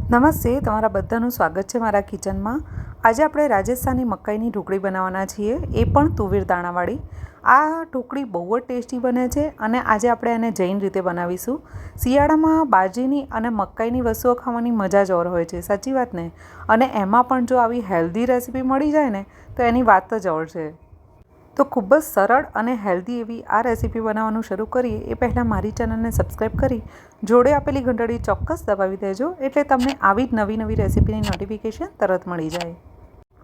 નમસ્તે, તમારા બધાનું સ્વાગત છે મારા કિચનમાં. આજે આપણે રાજસ્થાની મકાઈની ઢોકળી બનાવવાના છીએ, એ પણ તુવેર દાણાવાળી. આ ઢોકળી બહુ જ ટેસ્ટી બને છે અને આજે આપણે એને જૈન રીતે બનાવીશું. શિયાળામાં બાજરીની અને મકાઈની વસ્તુઓ ખાવાની મજા જ ઓર હોય છે, સાચી વાત ને? અને એમાં પણ જો આવી હેલ્ધી રેસીપી મળી જાય ને તો એની વાત જ ઓર છે. તો ખૂબ જ સરળ અને હેલ્ધી એવી આ રેસીપી બનાવવાનું શરૂ કરીએ એ પહેલાં મારી ચેનલને સબસ્ક્રાઈબ કરી જોડે આપેલી ઘંટડી ચોક્કસ દબાવી દેજો, એટલે તમને આવી જ નવી રેસીપીની નોટિફિકેશન તરત મળી જાય.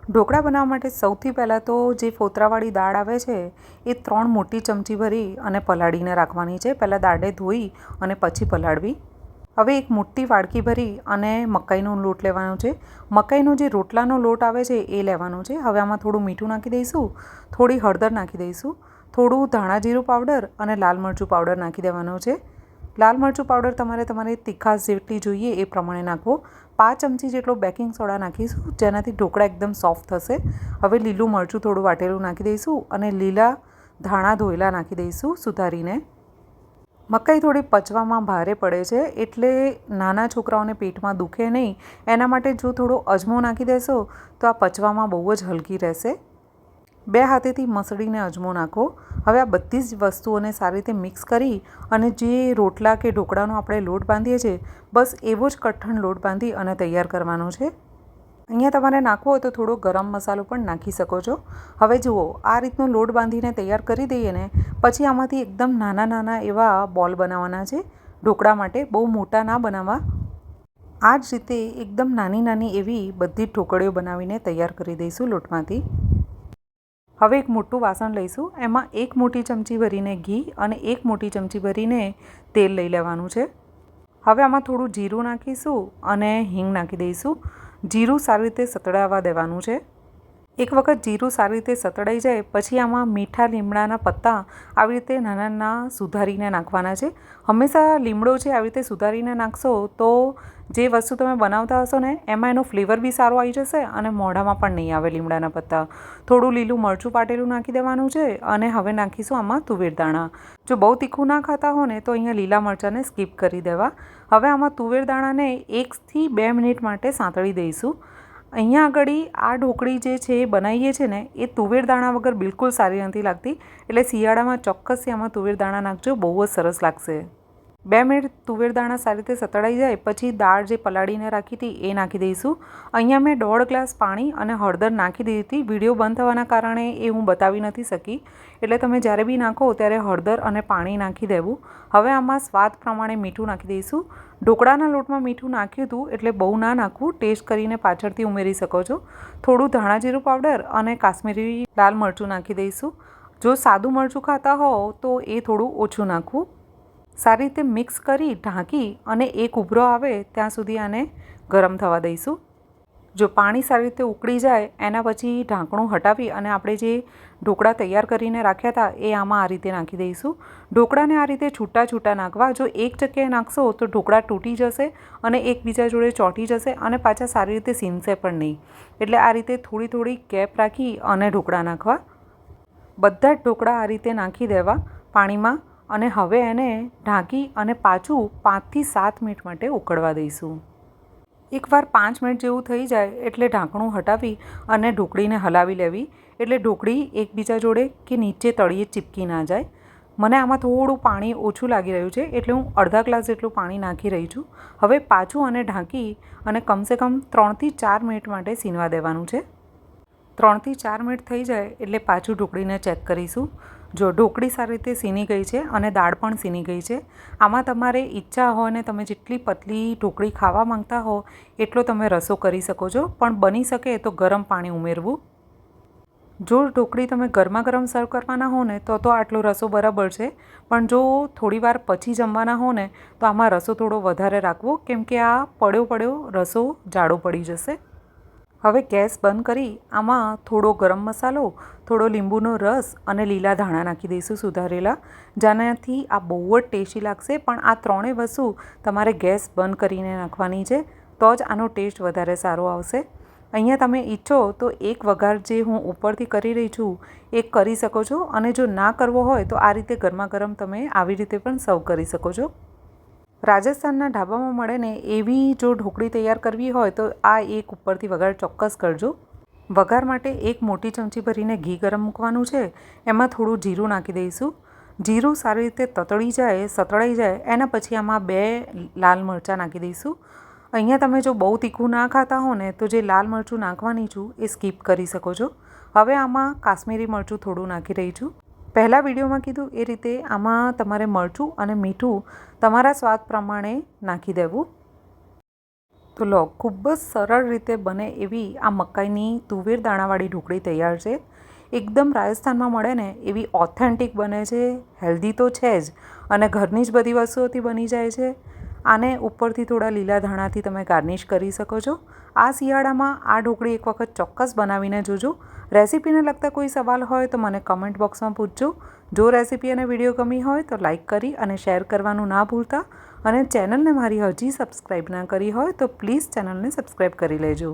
ઢોકળા બનાવવા માટે સૌથી પહેલાં તો જે ફોતરાવાળી દાળ આવે છે એ 3 મોટી ચમચી ભરી અને પલાળીને રાખવાની છે. પહેલાં દાળને ધોઈ અને પછી પલાળવી. હવે એક મોટી વાડકી ભરી અને મકાઈનો લોટ લેવાનો છે. મકાઈનો જે રોટલાનો લોટ આવે છે એ લેવાનો છે. હવે આમાં થોડું મીઠું નાખી દઈશું, થોડી હળદર નાખી દઈશું, થોડું ધાણા જીરું પાવડર અને લાલ મરચું પાવડર નાખી દેવાનો છે. લાલ મરચું પાવડર તમારી તીખાશ જેટલી જોઈએ એ પ્રમાણે નાખવો. 5 ચમચી જેટલો બેકિંગ સોડા નાખીશું, જેનાથી ઢોકળા એકદમ સોફ્ટ થશે. હવે લીલું મરચું થોડું વાટેલું નાખી દઈશું અને લીલા ધાણા ધોયેલા નાખી દઈશું સુધારીને. મકાઈ થોડી પચવામાં ભારે પડે છે, એટલે નાના છોકરાઓને પેટમાં દુખે નહીં એના માટે જો થોડો અજમો નાખી દેશો તો આ પચવામાં બહુ જ હલકી રહેશે. 2 હાથેથી મસળીને અજમો નાખો. હવે આ બધી જ વસ્તુઓને સારી રીતે મિક્સ કરી અને જે રોટલા કે ઢોકળાનો આપણે લોટ બાંધીએ છીએ બસ એવો જ કઠણ લોટ બાંધી અને તૈયાર કરવાનો છે. અહીંયા તમારે નાખવો હોય તો થોડો ગરમ મસાલો પણ નાખી શકો છો. હવે જુઓ, આ રીતનો લોટ બાંધીને તૈયાર કરી દઈએ ને પછી આમાંથી એકદમ નાના એવા બોલ બનાવવાના છે ઢોકળા માટે. બહુ મોટા ના બનાવવા. આ જ રીતે એકદમ નાની એવી બધી જ ઢોકળીઓ બનાવીને તૈયાર કરી દઈશું લોટમાંથી. હવે એક મોટું વાસણ લઈશું, એમાં 1 મોટી ચમચી ભરીને ઘી અને 1 મોટી ચમચી ભરીને તેલ લઈ લેવાનું છે. હવે આમાં થોડું જીરું નાખીશું અને હિંગ નાખી દઈશું. જીરું સારી રીતે સતળાવવા દેવાનું છે. એક વખત જીરું સારી રીતે સતળાઈ જાય પછી આમાં મીઠા લીમડાના પત્તા આવી રીતે નાના સુધારીને નાખવાના છે. હંમેશા લીમડો છે આવી રીતે સુધારીને નાખશો તો જે વસ્તુ તમે બનાવતા હશો ને એમાં એનો ફ્લેવર બી સારો આવી જશે અને મોઢામાં પણ નહીં આવે લીમડાના પત્તા. થોડું લીલું મરચું પાટેલું નાખી દેવાનું છે અને હવે નાખીશું આમાં તુવેર દાણા. જો બહુ તીખું ના ખાતા હો ને તો અહીંયા લીલા મરચાંને સ્કીપ કરી દેવા. હવે આમાં તુવેર દાણાને 1 થી 2 મિનિટ માટે સાંતળી દઈશું. અહીંયા આગળ આ ઢોકળી જે છે એ બનાવીએ છીએ ને એ તુવેર દાણા વગર બિલકુલ સારી નથી લાગતી, એટલે શિયાળામાં ચોક્કસથી આમાં તુવેર દાણા નાખજો, બહુ જ સરસ લાગશે. 2 મિનિટ તુવેર દાણા સારી રીતે સતળાઈ જાય પછી દાળ જે પલાળીને રાખી હતી એ નાખી દઈશું. અહીંયા મેં 1.5 ગ્લાસ પાણી અને હળદર નાખી દીધી હતી. વિડીયો બંધ થવાના કારણે એ હું બતાવી નથી શકી, એટલે તમે જ્યારે બી નાખો ત્યારે હળદર અને પાણી નાખી દેવું. હવે આમાં સ્વાદ પ્રમાણે મીઠું નાખી દઈશું. ઢોકળાના લોટમાં મીઠું નાખ્યું હતું એટલે બહુ ના નાખવું, ટેસ્ટ કરીને પાછળથી ઉમેરી શકો છો. થોડું ધાણા જીરું પાવડર અને કાશ્મીરી લાલ મરચું નાખી દઈશું. જો સાદું મરચું ખાતા હોવ તો એ થોડું ઓછું નાખવું. સારી રીતે મિક્સ કરી ઢાંકી અને એક ઉભરો આવે ત્યાં સુધી આને ગરમ થવા દઈશું. જો પાણી સારી રીતે ઉકળી જાય એના પછી ઢાંકણું હટાવી અને આપણે જે ઢોકળા તૈયાર કરીને રાખ્યા હતા એ આમાં આ રીતે નાખી દઈશું. ઢોકળાને આ રીતે છૂટા નાખવા. જો એક જગ્યાએ નાખશો તો ઢોકળા તૂટી જશે અને એકબીજા જોડે ચોંટી જશે અને પાછા સારી રીતે સીનશે પણ નહીં. એટલે આ રીતે થોડી ગેપ રાખી અને ઢોકળા નાખવા. બધા જ ઢોકળા આ રીતે નાખી દેવા પાણીમાં અને હવે એને ઢાંકી અને પાછું 5 થી 7 મિનિટ માટે ઉકળવા દઈશું. એકવાર 5 મિનિટ જેવું થઈ જાય એટલે ઢાંકણું હટાવી અને ઢોકળીને હલાવી લેવી, એટલે ઢોકળી એકબીજા જોડે કે નીચે તળિયે ચીપકી ના જાય. મને આમાં થોડું પાણી ઓછું લાગી રહ્યું છે એટલે હું અડધા ગ્લાસ જેટલું પાણી નાખી રહી છું. હવે પાછું આને ઢાંકી અને કમસે કમ 3 થી 4 મિનિટ માટે સીનવા દેવાનું છે. 3 થી 4 મિનિટ થઈ જાય એટલે પાછું ઢોકળીને ચેક કરીશું. જો ઢોકળી સારી રીતે સીની ગઈ છે અને દાળ પણ સીની ગઈ છે. આમાં તમારે ઈચ્છા હોય ને તમે જેટલી પતલી ઢોકળી ખાવા માંગતા હો એટલો તમે રસો કરી શકો છો, પણ બની શકે તો ગરમ પાણી ઉમેરવું. જો ઢોકળી તમે ગરમા ગરમ સર્વ કરવાના હો ને તો આટલો રસો બરાબર છે, પણ જો થોડીવાર પછી જમવાના હો ને તો આમાં રસો થોડો વધારે રાખવો, કેમ કે આ પડ્યો રસો જાડો પડી જશે. હવે ગેસ બંધ કરી આમાં થોડો ગરમ મસાલો, થોડો લીંબુનો રસ અને લીલા ધાણા નાખી દઈશું સુધારેલા, જેનાથી આ બહુ જ ટેસ્ટી લાગશે. પણ આ 3 વસ્તુ તમારે ગેસ બંધ કરીને નાખવાની છે તો જ આનો ટેસ્ટ વધારે સારો આવશે. અહીંયા તમે ઈચ્છો તો એક વઘાર જે હું ઉપરથી કરી રહી છું એ કરી શકો છો, અને જો ના કરવો હોય તો આ રીતે ગરમા ગરમ તમે આવી રીતે પણ સર્વ કરી શકો છો. રાજસ્થાનના ઢાબામાં મળે ને એવી જો ઢોકળી તૈયાર કરવી હોય તો આ એક ઉપરથી વઘાર ચોક્કસ કરજો. વઘાર માટે એક મોટી ચમચી ભરીને ઘી ગરમ મૂકવાનું છે. એમાં થોડું જીરું નાખી દઈશું. જીરું સારી રીતે સતળાઈ જાય એના પછી આમાં 2 લાલ મરચાં નાખી દઈશું. અહીંયા તમે જો બહુ તીખું ના ખાતા હો ને તો જે લાલ મરચું નાખવાની છું એ સ્કીપ કરી શકો છો. હવે આમાં કાશ્મીરી મરચું થોડું નાખી રહી છું. પહેલાં વિડીયોમાં કીધું એ રીતે આમાં તમારે મરચું અને મીઠું તમારા સ્વાદ પ્રમાણે નાખી દેવું. તો લો, ખૂબ જ સરળ રીતે બને એવી આ મકાઈની તુવેર દાણાવાળી ઢોકળી તૈયાર છે. એકદમ રાજસ્થાનમાં મળે ને એવી ઓથેન્ટિક બને છે. હેલ્ધી તો છે જ અને ઘરની જ બધી વસ્તુઓથી બની જાય છે. આને ઉપરથી થોડા લીલા ધાણાથી તમે ગાર્નિશ કરી શકો છો. આ શિયાળામાં આ ઢોકળી એક વખત ચોક્કસ બનાવીને જોજો. રેસીપીને લગતા કોઈ સવાલ હોય તો મને કમેન્ટ બોક્સમાં પૂછજો. જો રેસીપી અને વિડીયો ગમી હોય તો લાઇક કરી અને શેર કરવાનું ના ભૂલતા. અને ચેનલને મારી હજી સબસ્ક્રાઈબ ના કરી હોય તો પ્લીઝ ચેનલને સબસ્ક્રાઈબ કરી લેજો.